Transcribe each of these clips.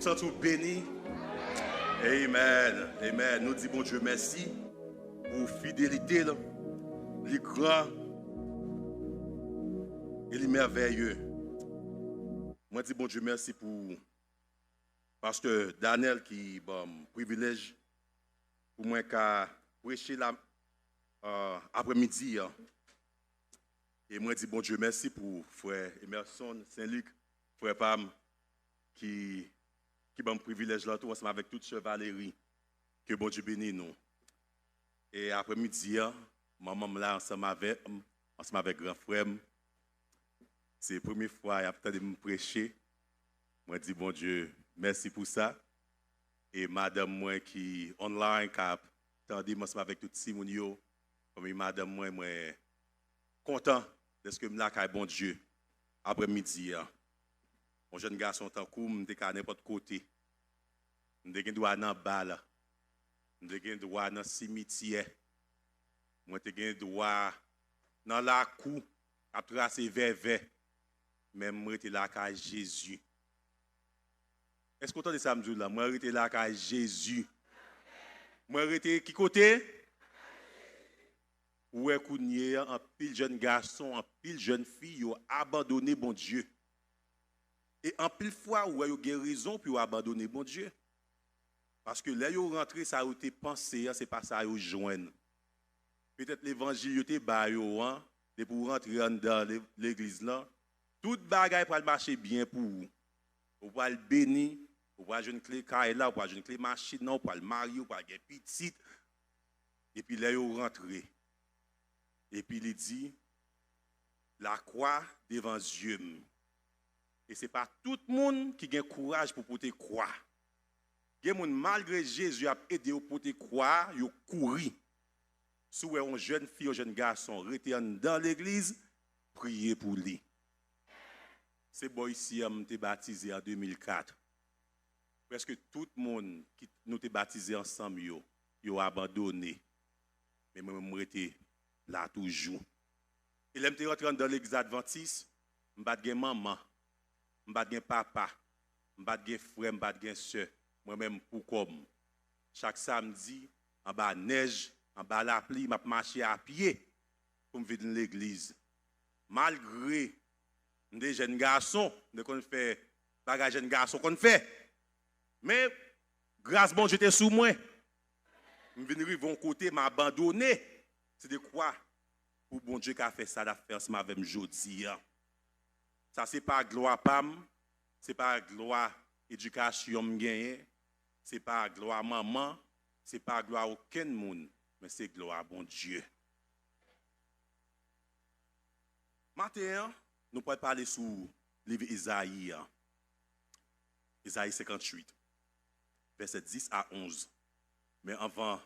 Sans tout béni. Amen. Amen. Nous disons bon Dieu merci pour fidélité, les grands et les merveilleux. Moi dis bon Dieu merci pour parce que Daniel qui bon privilège pour moi qu'à prêcher là après-midi. Et moi dis bon Dieu merci pour frère Emerson Saint-Luc, frère Pam qui bon privilège là tout ensemble avec toute chevalerie. Que bon Dieu bénisse nous. Et après-midi, maman là ensemble avec grand frère. C'est la première fois qu'il a me prêcher. Moi dis bon Dieu, merci pour ça. Et madame moi qui online cap tandis ensemble avec tout Simon yo. Comme madame moi content de ce que me là bon Dieu après-midi. Mon jeune garçon tant coup m'était à n'importe côté. M'était droit dans balle. M'était droit dans cimetière. Moi t'ai droit dans la cour à tracer vers même moi était là à Jésus. Est-ce que vous entendez ça me là? Moi était là à Jésus. Moi était qui côté? Où est kounye un pile jeune garçon, un pile jeune fille ont abandonné bon Dieu. Et en pile fois, où vous avez raison pour abandonner bon Dieu. Parce que là, vous rentrez, ça a été pensé, c'est pas ça vous joindre. Peut-être l'évangile était bas, et pour rentrer dans l'église là, toute bagaille pour marcher bien pour vous. Vous pouvez le bénir, vous pouvez jouer une clé caille là, vous pouvez jouer une clé machine, vous pouvez le marier, vous pouvez être petit. Et puis là, vous rentrez. Et puis il dit, la croix devant Dieu. Et ce n'est pas tout le monde qui a courage pour porter croix. Il y a des gens, malgré Jésus a aidé à porter croix, ils ont couru. Si vous avez une jeune fille ou un jeune garçon retourne dans l'église, priez pour lui. C'est bon ici, on été baptisé en 2004. Presque tout le monde qui nous a baptisé ensemble, ils ont abandonné. Mais moi, je suis là toujours. Et là, je suis rentré dans l'église adventiste, je n'ai pas maman. Je n'ai pas papa, je n'ai pas frère, je n'ai pas soeur. Moi-même, pour comme. Chaque samedi, en bas neige, en bas la pluie, je marche à pied pour me venir dans l'église. Malgré des jeunes garçons, qu'on fait, bagage jeunes garçons qu'on fait. Mais, grâce bon, j'étais sous moi. Je viens de mon côté, m'abandonner. C'est de quoi? Pour bon Dieu qui a fait ça, d'affaire avec moi aujourd'hui. Ça, c'est pas gloire Pam, c'est pas gloire éducation gagné, c'est pas gloire maman, c'est pas gloire aucun monde, mais c'est gloire bon Dieu. Maintenant, nous pouvons parler sur le livre Isaïe. Isaïe 58, verset 10 à 11. Mais avant,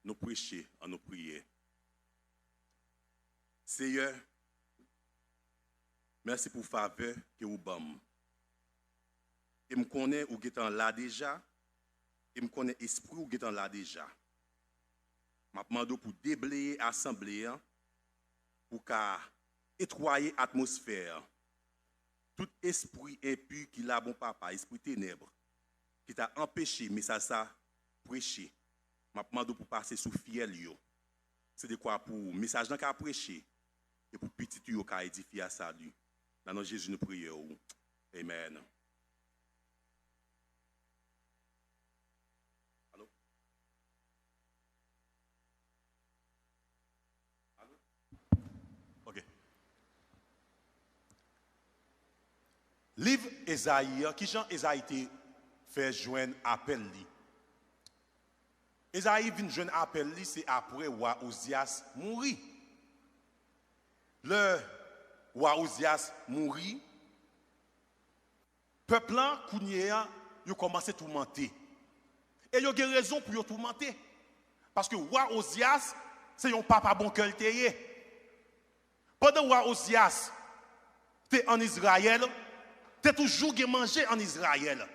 nous prêcher, en nous prier. Seigneur, merci pour la faveur que vous avez. Et je connais où vous êtes là déjà. Et je connais l'esprit où vous êtes là déjà. Je demande pour déblayer l'assemblée, pour étroyer l'atmosphère. Tout esprit impur qui l'a bon papa, esprit ténèbres, qui t'a empêché, mais ça prêcher. Je demande pour passer sous fiel. C'est de quoi pour le message qu'a prêché et pour petit yo qu'a édifié à salut. Dans notre Jésus, nous prions. Amen. Allô? Allô? OK. Livre Esaïe, qui Jean Esaïe fait joindre appel li. Esaïe vient joindre appel li, c'est après roi Osias mourit. Le roi Osias mourit. Peuple là, Kounia, il a commencé à tourmenter. Et il y a des raisons pour le tourmenter. Parce que roi Osias, c'est un papa bon cœur. Pendant que roi Osias était en Israël, tu as toujours mangé en Israël.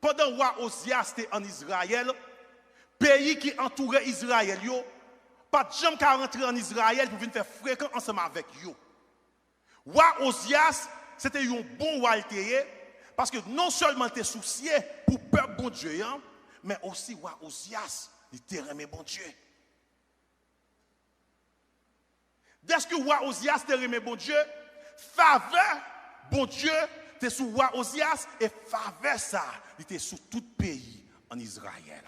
Pendant que roi Osias était en Israël, pays qui entourait Israël, pas de gens qui rentré en Israël pour venir faire fréquent ensemble avec eux. Roi Osias, c'était un bon roi, Parce que non seulement tu es soucié pour le peuple bon Dieu, hein, mais aussi roi Osias, il t'a remis bon Dieu. Dès que roi Osias t'a remis bon Dieu, faveur bon Dieu, t'es sous roi Osias et faveur ça, il était sous tout pays en Israël.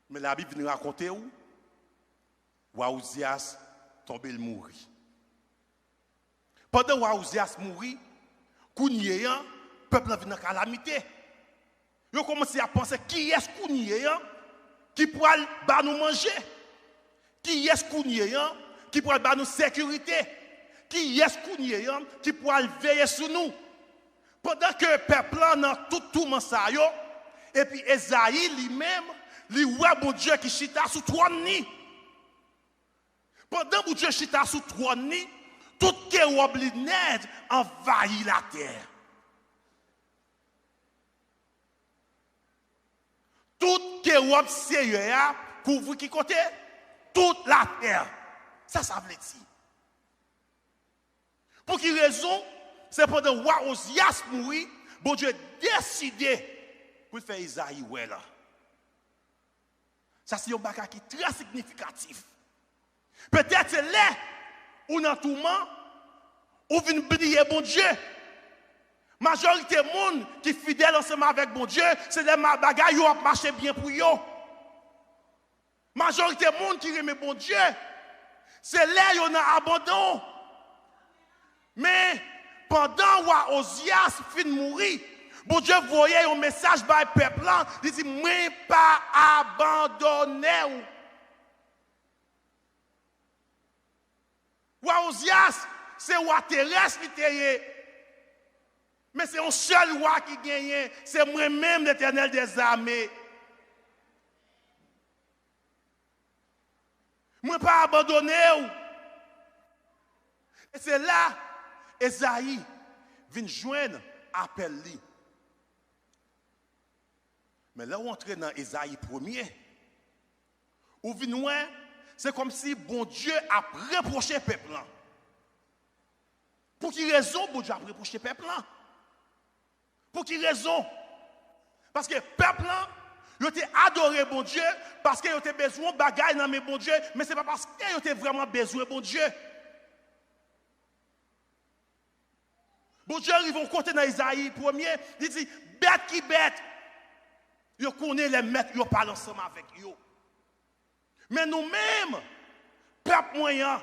Mais la Bible nous raconte où roi Osias tombé le mourir. Pendant que roi Osias mourit, le peuple vient en calamité. Ils ont commencé à penser qui est-ce qui pourra nous manger? Qui est-ce qui pourra nous sécurité? Qui est-ce qui pourra veiller sur nous? Pendant que le peuple a tout ça, et puis Esaïe lui-même, lui voit bon Dieu qui chita sous trône. Pendant que bon Dieu chita sous trône, tout kérob li ned envahit la terre. Tout kérob sérieux couvre qui côté? Toute la terre. Ça veut dire. Pour quelle raison? C'est pendant que roi Osias mourit, bon Dieu décidé pour faire Isaïe ouais là. Ça c'est un bagage qui est très significatif. Peut-être c'est là ou dans tout le monde, ou vient briller bon Dieu. Majorité des gens qui sont fidèles ensemble avec bon Dieu, c'est des bagages qui ont marché bien pour eux. Majorité des gens qui aiment bon Dieu, c'est là qu'ils ont abandon. Mais pendant que Osias fin mourir, bon Dieu voyait un message par le peuple, il dit, moi pas abandonné. Osias, c'est roi terrestre qui est. Mais c'est un seul roi qui gagne. C'est moi-même l'Éternel des armées. Moi pas abandonné. Et c'est là, Esaïe vient joindre appel lui. Mais là où on entre dans Esaïe 1er, où vient c'est comme si bon Dieu a reproché le peuple. Pour quelle raison bon Dieu a reproché le peuple? Pour quelle raison? Parce que le peuple, il a adoré bon Dieu, parce qu'il a besoin de bagaille dans bon Dieu, mais ce n'est pas parce qu'il a vraiment besoin de bon Dieu. Bon Dieu arrive au côté dans Isaïe 1er, il dit, bête qui bête. Il connaît les maîtres, il parle ensemble avec eux. Mais nous-mêmes, peuple moyen,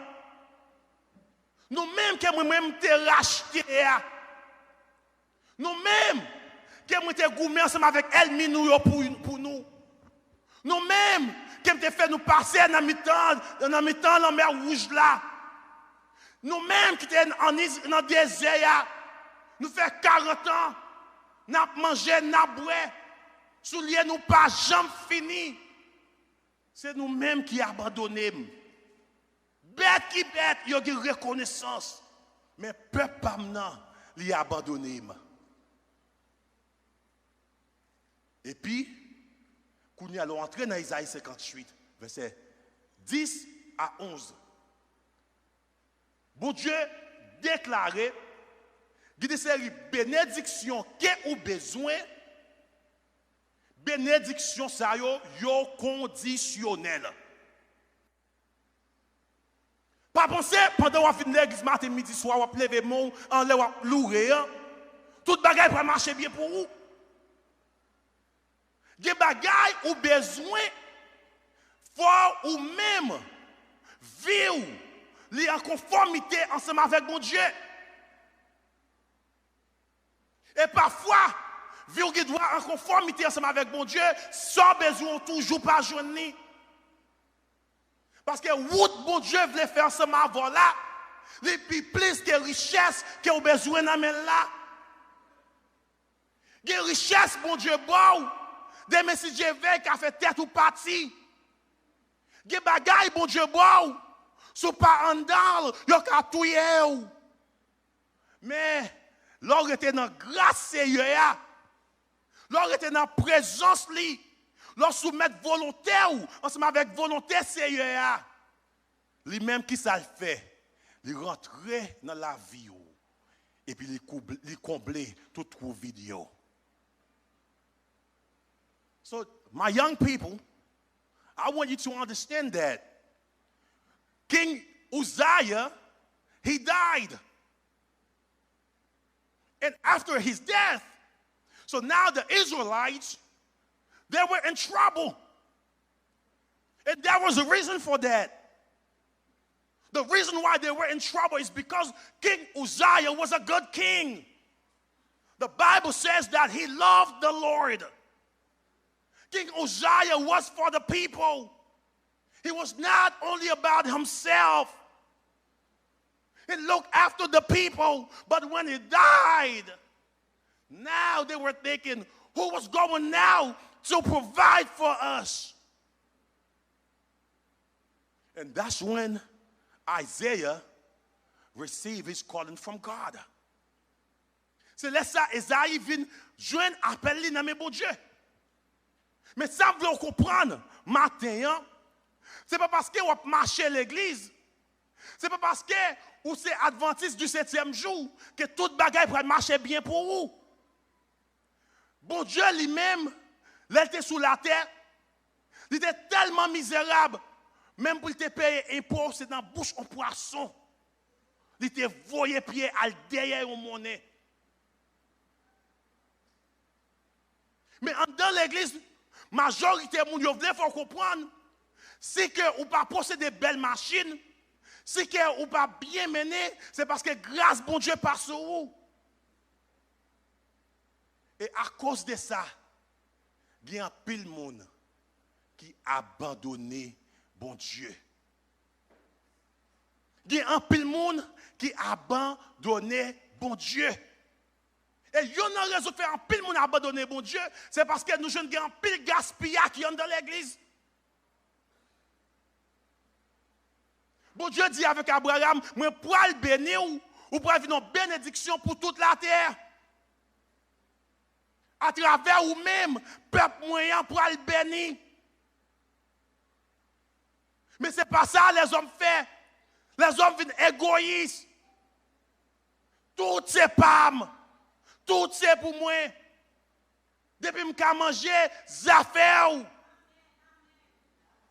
nous-mêmes qui nous-mêmes te racheté, nous-mêmes qui nous te gourmé ensemble avec Elmi nous pour nous, nous-mêmes qui nous fait nous passer dans mi-temps la mer rouge là, nous-mêmes qui sommes dans le désert, nous faisons 40 ans, nous avons mangé, nous avons bu, souliers nous pas jamais fini. C'est nous-mêmes qui abandonnons. Bête qui bête, il y a une reconnaissance. Mais peuple pas maintenant, il a abandonné. Et puis, quand nous allons entrer dans Isaïe 58, verset 10 à 11. Bon Dieu déclaré, il y a des séries bénédictions qui ont besoin. Bénédiction ça yo conditionnel. Pas penser pendant qu'on finit l'église matin midi soir on lever mon en l'air louer tout bagaille va marcher bien pour vous. Des bagailles ou besoin fort ou même vivre li en conformité ensemble avec mon Dieu. Et parfois vivre qui doit en conformité ensemble avec mon Dieu, sans besoin toujours pas joindre. Parce que route bon Dieu voulait faire ensemble avant là, et puis plus que richesse que vous besoin d'amener là. Des richesses bon Dieu bon, des messages veille qui a fait tête ou parti. Des bagailles bon Dieu bon, sous pas en dal, yo ka touyer. Mais l'or était dans grâce sérieux. Lorsqu'on était dans la présence, lorsqu'on soumet volonté ou ensemble avec volonté sérieuse, lui-même qui ça le fait, il rentre dans la vie et puis il combler tout trou vidéo. So, my young people, I want you to understand that King Uzziah, he died. And after his death, so now the Israelites, they were in trouble. And there was a reason for that. The reason why they were in trouble is because King Uzziah was a good king. The Bible says that he loved the Lord. King Uzziah was for the people. He was not only about himself. He looked after the people. But when he died, now they were thinking, who was going now to provide for us? And that's when Isaiah received his calling from God. C'est là ça, Isaïe vient joindre appel li dans mes bon Dieu. Mais ça vous comprendre matin, c'est pas parce que vous marchez à l'église, c'est pas parce que vous êtes adventiste du 7e jour que toute bagaille pourrait marcher bien pour vous. Bon Dieu lui-même, il était sous la terre, il était tellement misérable, même pour te payer impôt, c'est dans la bouche en poisson. Il était voyé pied à derrière une monnaie. Mais dans l'église, majorité de gens il faut comprendre, si que ou pas posséder des belles machines, si que ou pas bien mener, c'est parce que grâce bon Dieu passe sur vous. Et à cause de ça, il y a un pile de monde qui a abandonné bon Dieu. Il y a un pile de monde qui a abandonné bon Dieu. Et il y a une raison de faire un pile de monde abandonner bon Dieu, c'est parce que nous jeunes avons un pile gaspillage qui est dans l'église. Bon Dieu dit avec Abraham, moi pour le bénir ou pour avoir une bénédiction pour toute la terre. À travers ou même, peuple moyen pour le bénir. Mais ce n'est pas ça les hommes font. Les hommes viennent égoïstes. Tout c'est pam. Tout c'est pour moi. Depuis que je manger, zaffaire.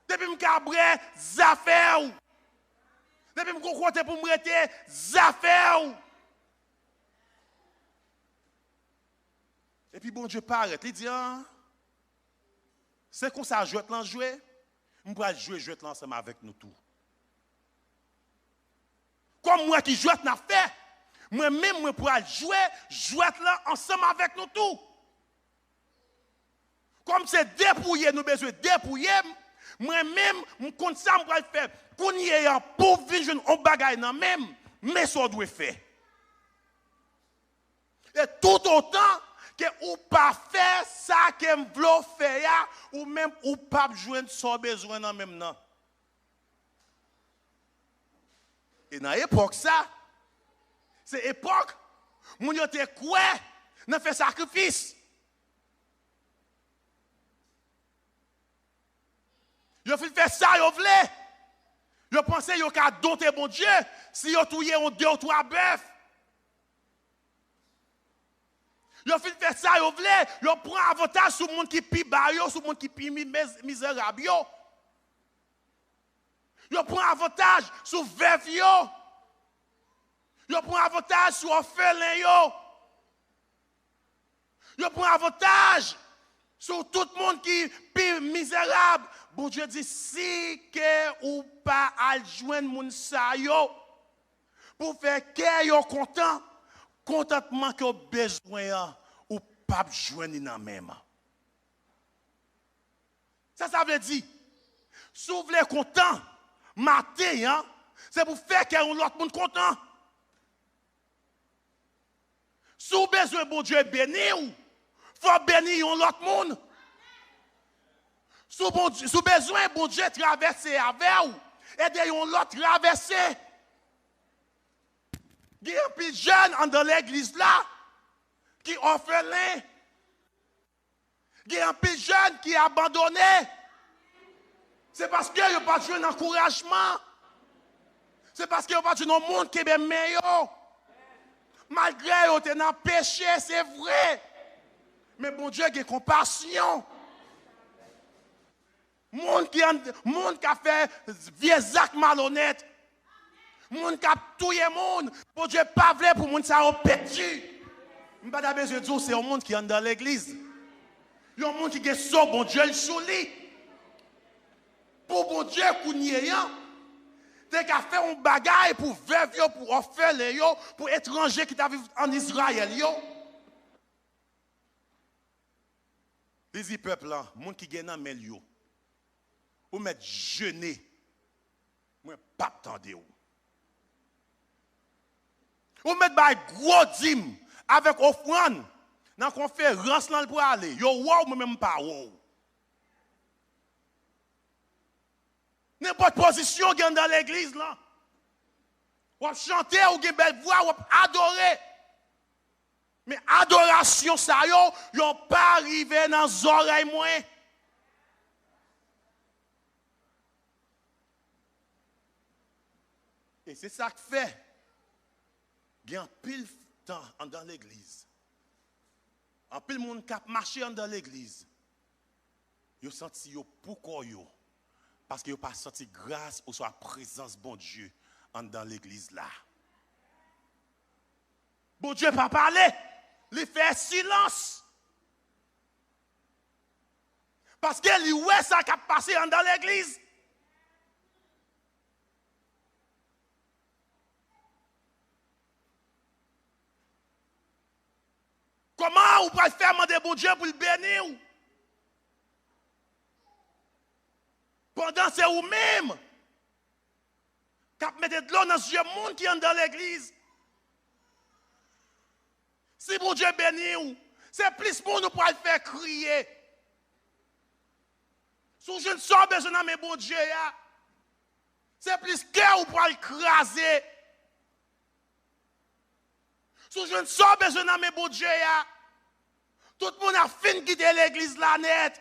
Depuis que je boire, zaffaire. Depuis que je compte pour me rester, zaffaire. Et puis bon Dieu paraît, il dit, ah, c'est comme ça, je vais te jouer. Je vais jouer ensemble avec nous tous. Comme moi qui joue dans fait, moi-même, je pourrais jouer ensemble avec nous tous. Comme c'est dépouiller, nous besoin dépouiller, moi-même, je compte ça, je pourrais faire. Qu'on y ait un pauvre vision, on bagaille dans même, mais ça doit faire. Et tout autant, que ou pas faire ça que m'vlo faire ou même ou pas joindre son besoin dans même temps. Et dans l'époque ça, c'est époque moun yo te quoi n'a fait sacrifice. Yo fait ça yo vle. Yo pensé yo ka dompter bon Dieu si yo touye on 2 ou 3 bœufs. Yo fin fait ça, yo vle, yo prend avantage sur monde qui pi ba yo, sur monde qui pi misérable yo. Yo prend avantage sur veuve yo. Yo prend avantage sur orphelin yo. Yo prend avantage sur tout le monde qui pi misérable. Bon Dieu dit si que ou pas al joindre moun sa yo pour faire que yo content. Contentement que vous avez besoin ou pas joindre dans même. Ça veut dire, si vous voulez content, matin, c'est pour faire que l'autre monde content. Si vous avez besoin de bon Dieu bénir, il faut bénir l'autre monde. Si vous avez besoin de bon Dieu traverser avec vous, aidez l'autre traverser. Il y a un peu de jeunes dans l'église là qui orphelins. Il y a un peu de jeunes qui abandonnés. C'est parce qu'ils n'ont pas joué d'encouragement. C'est parce qu'ils n'ont pas joué dans le monde qui est meilleur. Malgré yo te dans péché, c'est vrai. Mais bon Dieu a compassion. Monde qui a fait vieux actes malhonnêtes. Monde qui a tué monde. Bon Dieu pas vrai pour monde ça au pétu. Je pas besoin de dire c'est un monde qui est dans l'église. Il y a un monde qui est sauvé, bon Dieu le souli. Pour bon Dieu kounyeyan, t'es qu'à faire un bagage pour veuve yo, pour orphelin yo, pour étranger qui t'a vivre en Israël yo. Les peuple là, monde qui gagne dans mel yo. Ou mettre jeûner. Moi pas tande ou. Ou mettre ba gros dîme avec offrande dans conférence là pour aller. Yo wow moi même pas wow. N'importe position qui est dans l'église là. Ou chanter ou une belle voix ou adorer. Mais adoration ça yo pas arrivé dans les oreilles moins. Et c'est ça que fait. Il y a un pile temps dans l'église. Un pile monde qui a marché dans l'église. Yo senti yo pourquoi yo. Parce que yo pas senti grâce ou soit présence bon Dieu dans l'église là. Bon Dieu pas parler, il fait silence. Parce que lui ouais ça qui a passé dans l'église. Comment vous pouvez faire demander bon Dieu pour le bénir? Pendant c'est vous-même qui mettez de l'eau dans ce monde qui est dans l'église. Si bon Dieu bénit, c'est plus pour nous pour le faire crier. Si je ne sors besoin de bon Dieu, c'est plus que vous pour le craser. Si je ne sors besoin de bon Dieu, tout le monde a fini de quitter l'église la net.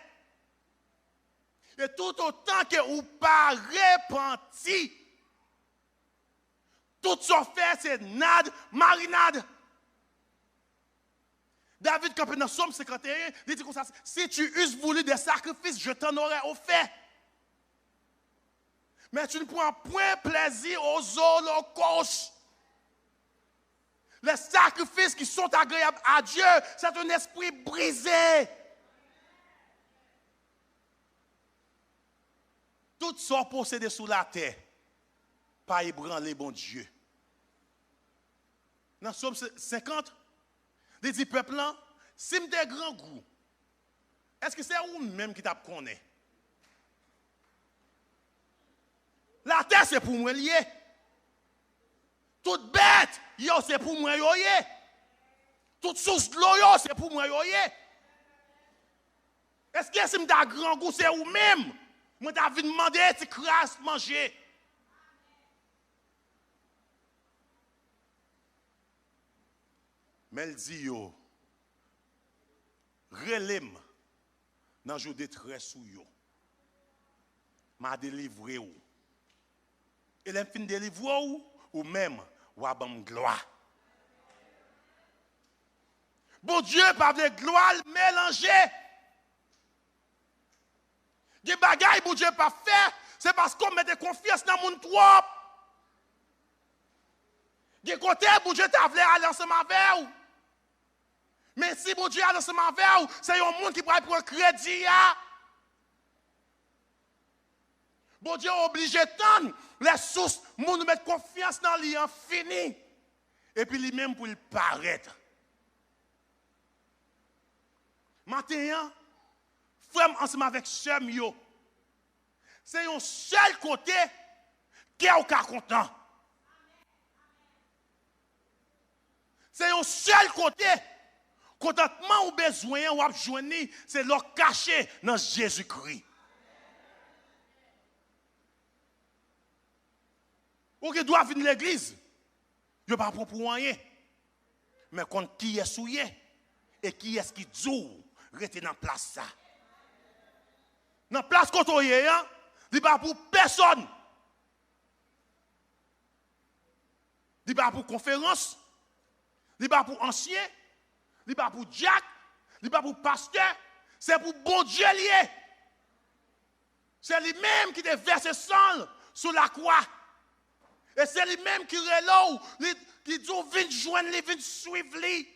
Et tout autant que vous pas repenti, tout ce fait c'est nade, marinade. David, quand dans Somme 51, il dit comme ça, si tu eusses voulu des sacrifices, je t'en aurais offert. Mais tu ne prends point plaisir aux holocaustes. Les sacrifices qui sont agréables à Dieu, c'est un esprit brisé. Tout ça possédé sous la terre, pas ébranler bon Dieu. Dans Somme 50, il dit peuple là, si m'te grand goût, est-ce que c'est vous même qui t'a connaît? La terre c'est pour moi lié. Toute bête, yo c'est pour moi yo yé. Toute source de l'eau c'est pour moi yo yé. Est-ce que si m'ta grand goût c'est vous même? Moi t'as vu demander tu crasse manger. Mais elle dit yo relèm dans jour détresse ou yo. M'a délivré ou. Et l'aime fin délivrer ou même ou a ban gloire. Bon Dieu pas de gloire mélanger. Des bagailles bon Dieu pas faire, c'est parce qu'on met de confiance dans mon trop. Des côté bon Dieu t'a voulu aller ensemble avec vous. Mais si bon Dieu aller ensemble avec vous, c'est un monde qui pourrait prendre crédit. Bon Dieu est obligé de tendre les sources, nous mettre confiance dans lui en fini. Et puis lui-même pour le paraître. Maintenant, frère ensemble avec sœur yo. C'est un seul côté qui est au cas content. C'est un seul côté contentement ou besoin ou besoin c'est leur caché dans Jésus-Christ. Ou qui doit venir l'église, je ne pas pour rien. Mais contre qui est souillé et qui est-ce qui dit rester dans la place ça. Dans la place qu'on est, il n'y a pas pour personne. Il n'y a pas pour conférence. Il n'est pas pour ancien, il n'est pas pour Jack, il n'est pas pour pasteur, c'est pour bon Dieu lié. C'est lui-même qui a versé sang sur la croix. Et c'est lui-même qui relève, qui dit viens joindre, viens suivre lui.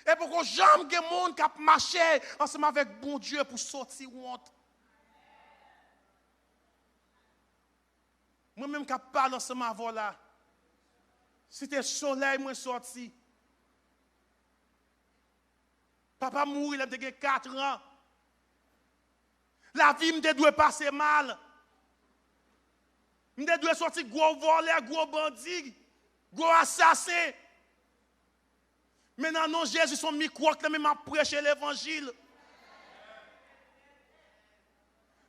Et pour que jamais des gens qui marchent ensemble avec bon Dieu pour sortir honte. Moi-même qui parle ensemble avant là. C'était le soleil, moi sorti. Papa mourit, il a 4 ans. La vie me doit passer mal. Je dois sortir gros voleur, gros bandit, gros assassin. Maintenant, non, Jésus, son micro, qui m'a prêché l'évangile.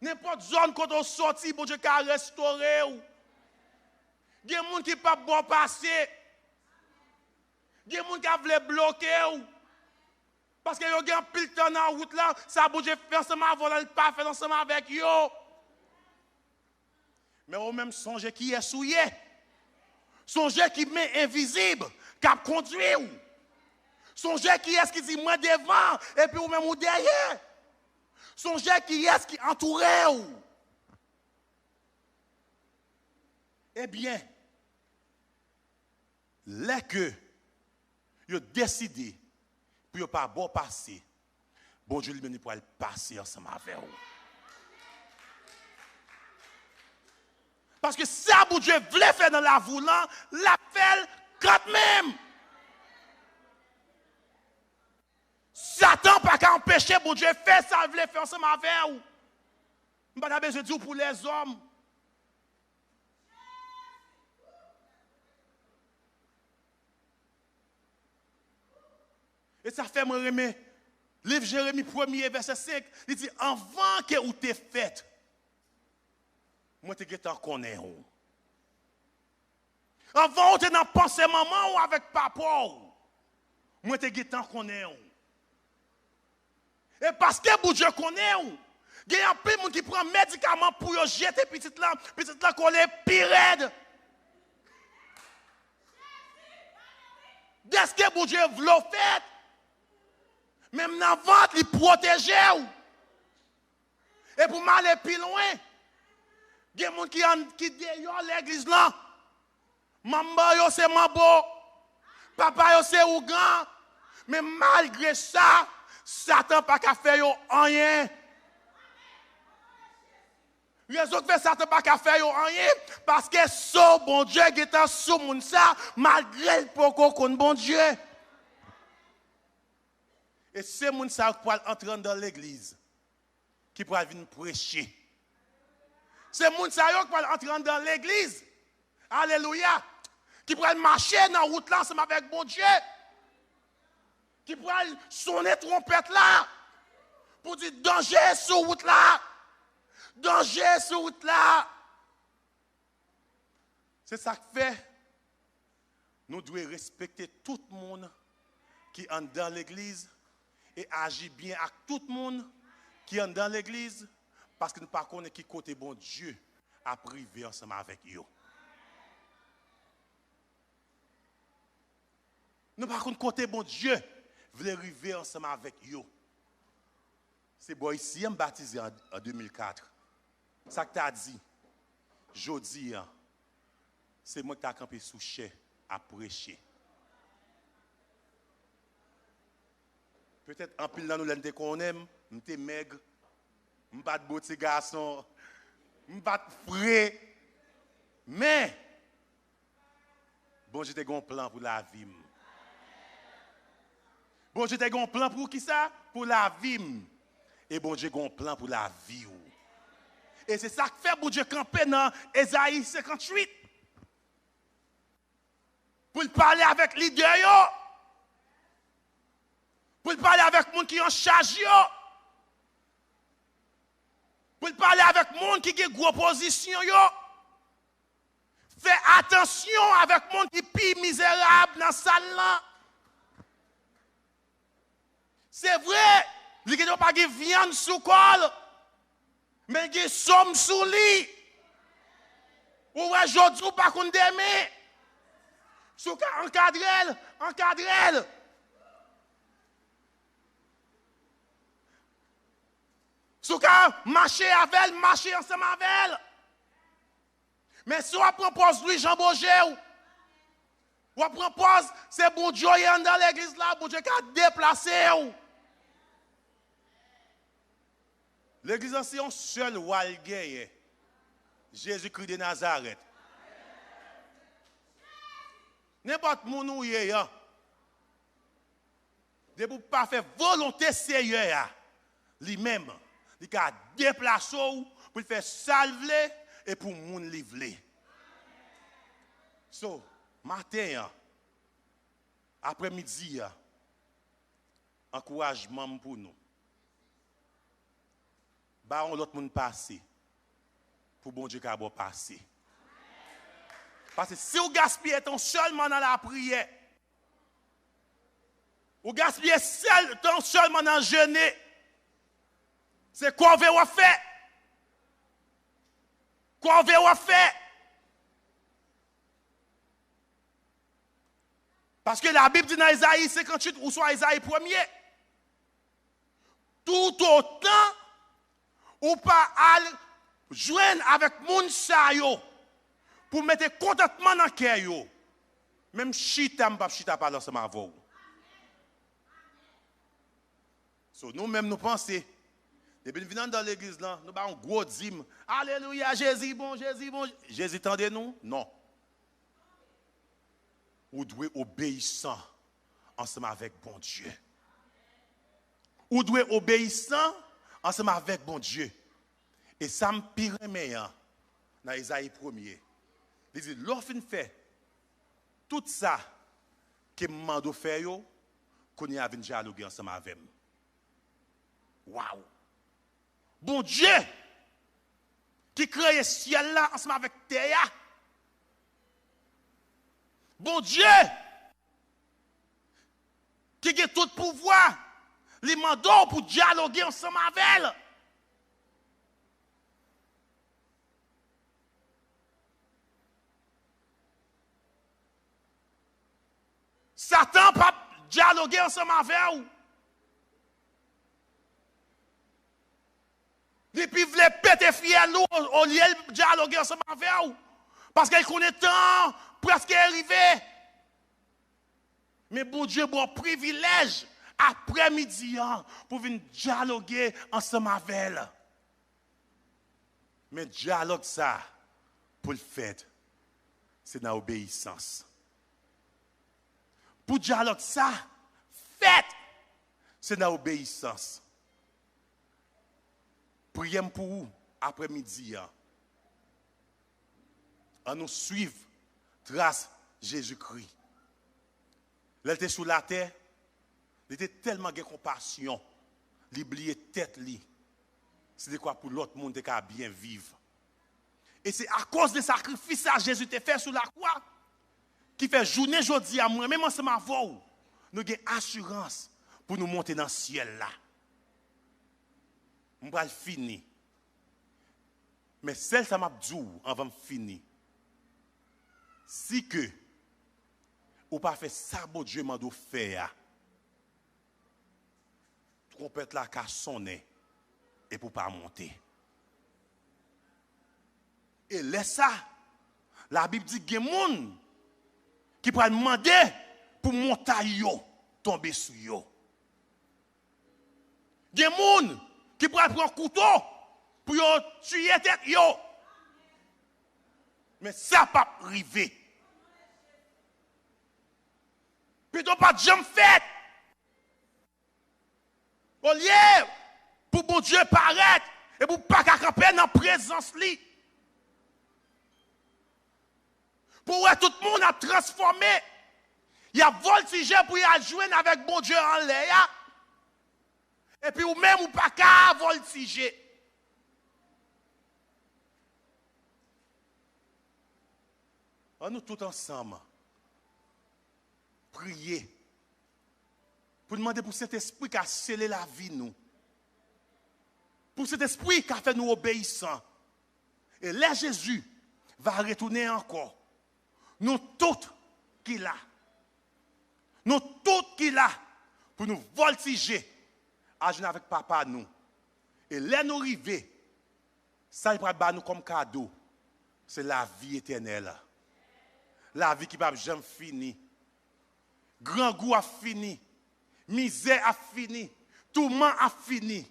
N'importe zone quand on sortit, bon Dieu, qui a restauré. Il y a des gens qui ne peuvent pas bon passer. Il y a des gens qui veulent bloquer. Parce que y a un pile temps dans la route là, ça bon Dieu fait ensemble avant, pas fait ensemble avec yo. Mais au même songe qui est souillé. Songe qui met invisible, qui a conduit. Songe qui est ce qui dit moi devant et puis ou même ou derrière. Songe qui est ce qui entoure. Eh bien, là que vous avez décidé pour ne pas bon passer, bon Dieu lui-même pour aller passer ensemble avec vous. Parce que ça, bon Dieu voulait faire dans la voulant, la fait quand même. Satan pas qu'à empêcher bon Dieu faire ça, il voulait faire ensemble avec vous. Je n'ai pas besoin de dire pour les hommes. Et ça fait me remettre. Livre Jérémie 1er, verset 5, il dit, avant que vous t'es fait, moi te t'en connais. Avant que tu dans pensée maman ou avec papa, moi te t'en connais. Et parce que bon Dieu connaît, il y a un peu de gens qui prend médicaments pour jeter petite là qu'on est pire raide. Dès que bon Dieu veut le faire, même dans la vente, il protège. Et pour m'aller plus loin, il y a des gens qui déyorent l'église là. Maman, c'est Mabo. Papa, c'est Ougan. Mais malgré ça, Satan n'a pas fait rien. Raison que Satan n'a pas fait rien, parce que ce bon Dieu qui est sous mon ça, malgré le poko qu'on bon Dieu. Et c'est mon ça qui peut entrer dans l'église, qui peut venir prêcher. C'est mon ça qui peut entrer dans l'église. Alléluia. Qui peut marcher dans la route là ensemble avec bon Dieu. Qui peut sonner trompette là. Pour dire danger sur la route là. Danger sur la route là. C'est ça que fait. Nous devons respecter tout le monde qui est dans l'église et agir bien avec tout le monde qui est dans l'église parce que nous ne connaissons pas qui côté bon Dieu a privé ensemble avec eux. Nous ne connaissons pas côté bon Dieu veut arriver ensemble avec eux. C'est bon ici, je baptisé en 2004. Ça que tu as dit, jeudi, c'est moi qui t'ai campé sous chai à prêcher. Peut-être en pile dans nous l'un qu'on aime, nous sommes maigres, nous ne sommes pas de beaux petits garçons, nous ne sommes pas de frais. Mais, bon, j'ai un plan pour la vie. Bon, j'ai un plan pour qui ça? Pour la vie. Et bon, j'ai un plan pour la vie. Et c'est ça que fait bon Dieu camper dans Ésaïe 58. Pour parler avec les leaders. Pour parler avec les gens qui sont en charge. Pour parler avec les gens qui ont une grosse position. Fais attention avec les gens qui sont plus misérables dans la salle là. C'est vrai, il n'y a pas de viande sous col, mais il y a somme sous lit. Ou aujourd'hui, pas qu'on demain. Sous encadrel. Sous marcher avec elle, marcher ensemble avec elle. Mais si on propose lui Jean Bourget, on propose c'est bon Dieu dans l'église là, bon Dieu qui a déplacé. L'église c'est un seul roi gagné. Jésus-Christ de Nazareth. N'importe où il est, de pour pas faire volonté sérieuse, lui-même, il a déplacé pour faire salver et pour moun livrer. So, matin, après-midi, encouragement pour nous. Baron l'autre monde passer pour bon Dieu qui a passer. Parce que si vous gaspillez ton seulement dans la prière, vous gaspillez ton seulement dans le jeûner, c'est quoi vous avez fait? Quoi vous avez fait? Parce que la Bible dit dans Isaïe 58 ou soit Isaïe 1er, tout autant ou pas aller joindre avec moun sa yo pour mettre contentement dans le cœur yo. Même chita m'pa chita pas ensemble avec vous. So nous même nous penser depuis nous venons dans l'église là, nous avons un gros dîme. Alléluia, Jésus bon, Jésus bon. Jésus tendez nous? Non. Vous devez obéissant ensemble avec bon Dieu. Vous devez obéissant ensemble avec bon Dieu. Et ça me pire meilleur dans Isaïe 1er. Il dit, l'offre fait tout ça que je demande faire, qu'on y a un dialogue ensemble avec moi. Waouh! Bon Dieu, qui crée le ciel là ensemble avec terre. Bon Dieu, qui a tout pouvoir, les mandats pour dialoguer ensemble avec elle. Satan pas dialoguer ensemble avec vous. Depuis vous voulez péter fiel au lieu de dialoguer ensemble avec vous. Parce qu'il connaît tant presque arrivé. Mais bon Dieu, bon privilège après-midi pour venir dialoguer ensemble avec elle. Mais dialogue ça, pour le faire, c'est dans l'obéissance. Pour dialogue ça, fait, c'est dans l'obéissance. Priez pour vous après-midi. On nous suivre trace Jésus-Christ. Il était sur la terre, il était tellement de compassion, il oubliait tête li. C'est quoi pour l'autre monde qui a bien vivre. Et c'est à cause des sacrifices que Jésus t'a fait sur la croix qui fait journée aujourd'hui à moi, même ensemble avec vous, nous avons assurance pour nous monter dans le ciel là. On va finir. Mais celle ça m'a dit avant de finir. Si que ou pas fait ça bon Dieu m'a dit faire. Trompette là qu'a sonné et pour pas monter. Et laisse ça. La Bible dit qu'il y a des gens qui pourraient demander pour monter yo, tomber sur yo. Il y a des gens qui pourraient prendre un couteau pour tuer tête yo. Mais ça pas arrivé. Plutôt pas de jambe faite. Au lieu pour bon Dieu paraître et pour pas camper dans la présence li. Pour que tout le monde a transformé. Il y a voltigé pour y joindre avec bon Dieu en l'air. Et puis ou même ou pas qu'à voltiger. On nous tous ensemble. Prier. Pour demander pour cet esprit qui a scellé la vie nous. Pour cet esprit qui a fait nous obéissants. Et là Jésus va retourner encore. Nous tous qui là. Nous tout qui là pour nous voltiger à genoux avec papa nous. Et là nous arriver, ça il va nous comme cadeau. C'est la vie éternelle. La vie qui va jamais finir. Grand goût a fini. Misère a fini. Tourment a fini.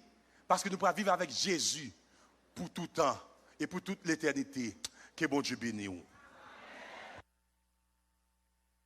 Parce que nous pouvons vivre avec Jésus pour tout temps et pour toute l'éternité. Que bon Dieu bénisse.